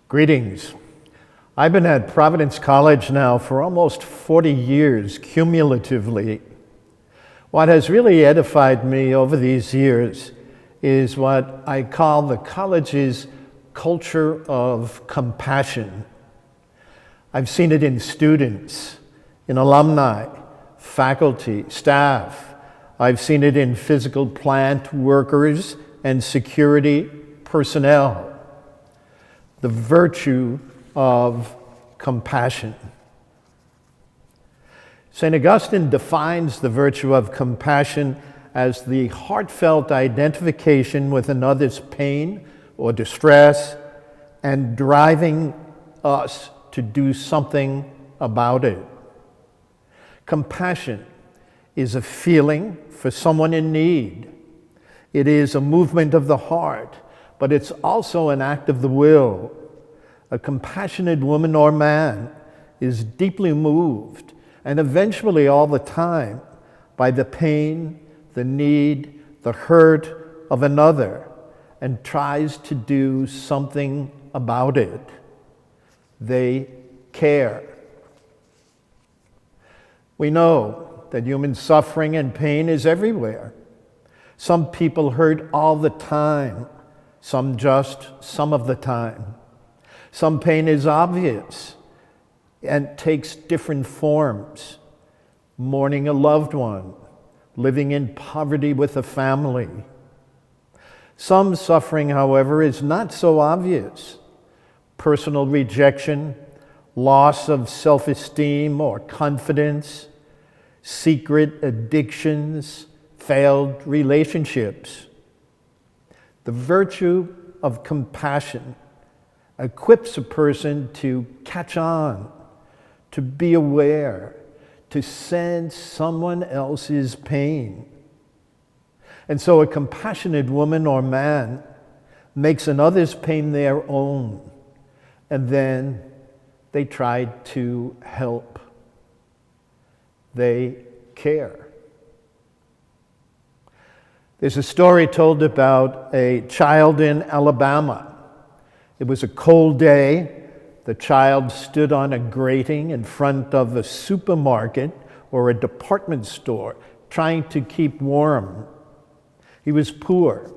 Greetings. I've been at Providence College now for almost 40 years cumulatively. What has really edified me over these years is what I call the college's culture of compassion. I've seen it in students, in alumni, faculty, staff. I've seen it in physical plant workers and security personnel. The virtue of compassion. St. Augustine defines the virtue of compassion as the heartfelt identification with another's pain or distress and driving us to do something about it. Compassion is a feeling for someone in need. It is a movement of the heart, but it's also an act of the will. A compassionate woman or man is deeply moved, and eventually all the time, by the pain, the need, the hurt of another, and tries to do something about it. They care. We know that human suffering and pain is everywhere. Some people hurt all the time, some just some of the time. Some pain is obvious and takes different forms. Mourning a loved one, living in poverty with a family. Some suffering, however, is not so obvious. Personal rejection, loss of self-esteem or confidence, secret addictions, failed relationships. The virtue of compassion equips a person to catch on, to be aware, to sense someone else's pain. And so a compassionate woman or man makes another's pain their own, and then they try to help. They care. There's a story told about a child in Alabama. It was a cold day. The child stood on a grating in front of a supermarket or a department store, trying to keep warm. He was poor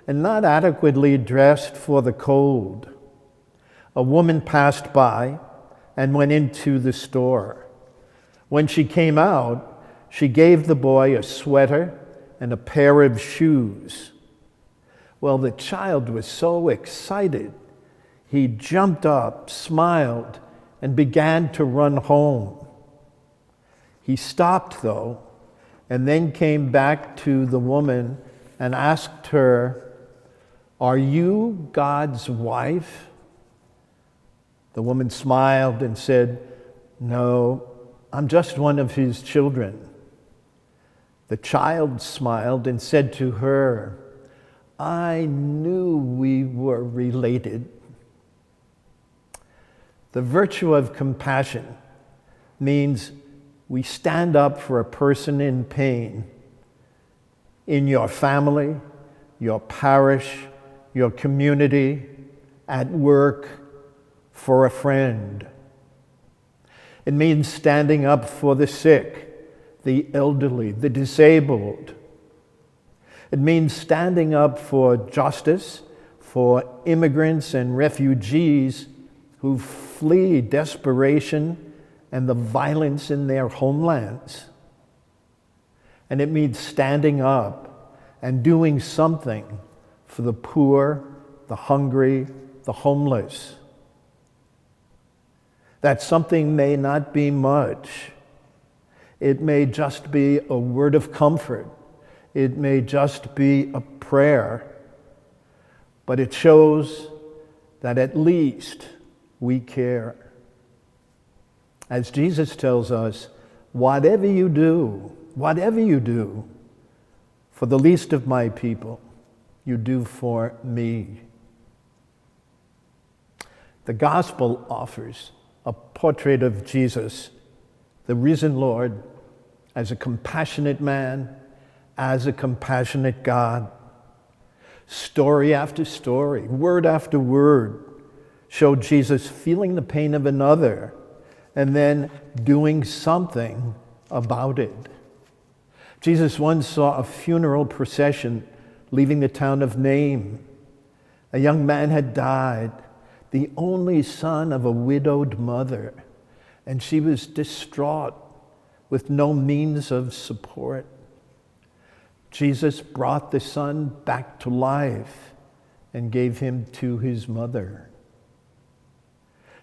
and not adequately dressed for the cold. A woman passed by and went into the store. When she came out, she gave the boy a sweater and a pair of shoes. Well, the child was so excited. He jumped up, smiled, and began to run home. He stopped, though, and then came back to the woman and asked her, "Are you God's wife?" The woman smiled and said, "No, I'm just one of his children." The child smiled and said to her, "I knew we were related." The virtue of compassion means we stand up for a person in pain in your family, your parish, your community, at work, for a friend. It means standing up for the sick, the elderly, the disabled. It means standing up for justice, for immigrants and refugees who flee desperation and the violence in their homelands. And it means standing up and doing something for the poor, the hungry, the homeless. That something may not be much. It may just be a word of comfort. It may just be a prayer. But it shows that at least we care. As Jesus tells us, whatever you do for the least of my people, you do for me. The gospel offers a portrait of Jesus, the risen Lord, as a compassionate man, as a compassionate God. Story after story, word after word, showed Jesus feeling the pain of another and then doing something about it. Jesus once saw a funeral procession leaving the town of Nain. A young man had died, the only son of a widowed mother, and she was distraught with no means of support. Jesus brought the son back to life and gave him to his mother.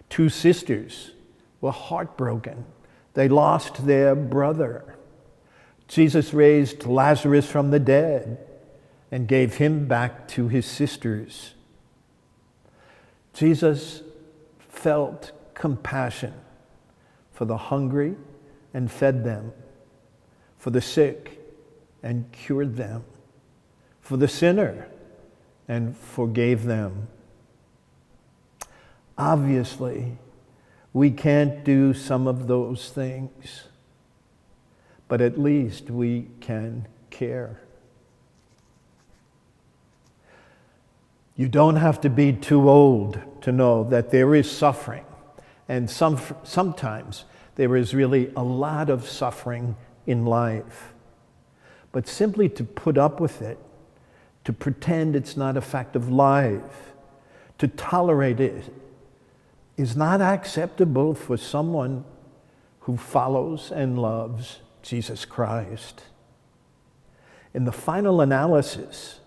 Two sisters were heartbroken. They lost their brother. Jesus raised Lazarus from the dead and gave him back to his sisters. Jesus felt compassion for the hungry and fed them, for the sick and cured them, for the sinner and forgave them. Obviously, we can't do some of those things, but at least we can care. You don't have to be too old to know that there is suffering, and sometimes there is really a lot of suffering in life. But simply to put up with it, to pretend it's not a fact of life, to tolerate it, is not acceptable for someone who follows and loves Jesus Christ. In the final analysis,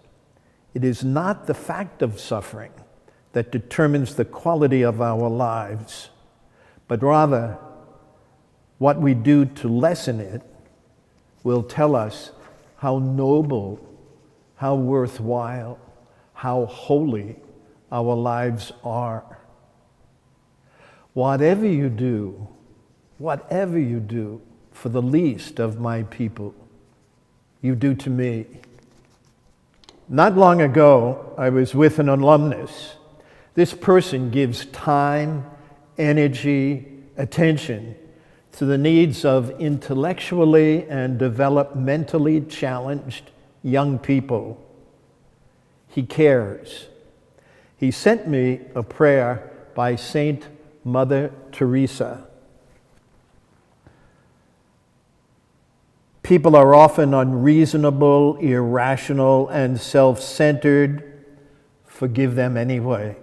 it is not the fact of suffering that determines the quality of our lives, but rather what we do to lessen it will tell us how noble, how worthwhile, how holy our lives are. Whatever you do for the least of my people, you do to me. Not long ago, I was with an alumnus. This person gives time, energy, attention to the needs of intellectually and developmentally challenged young people. He cares. He sent me a prayer by Saint Mother Teresa. People are often unreasonable, irrational, and self-centered. Forgive them anyway.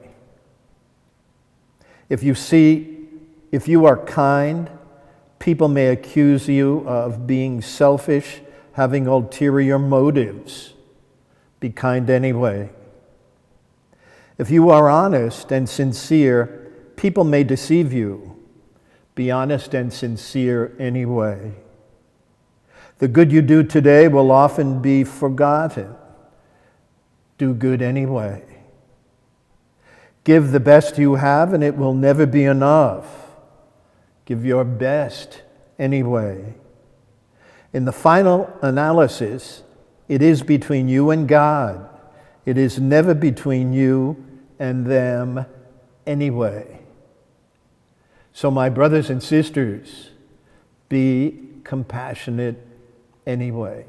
If you are kind, people may accuse you of being selfish, having ulterior motives. Be kind anyway. If you are honest and sincere, people may deceive you. Be honest and sincere anyway. The good you do today will often be forgotten. Do good anyway. Give the best you have, and it will never be enough. Give your best anyway. In the final analysis, it is between you and God. It is never between you and them anyway. So, my brothers and sisters, be compassionate anyway.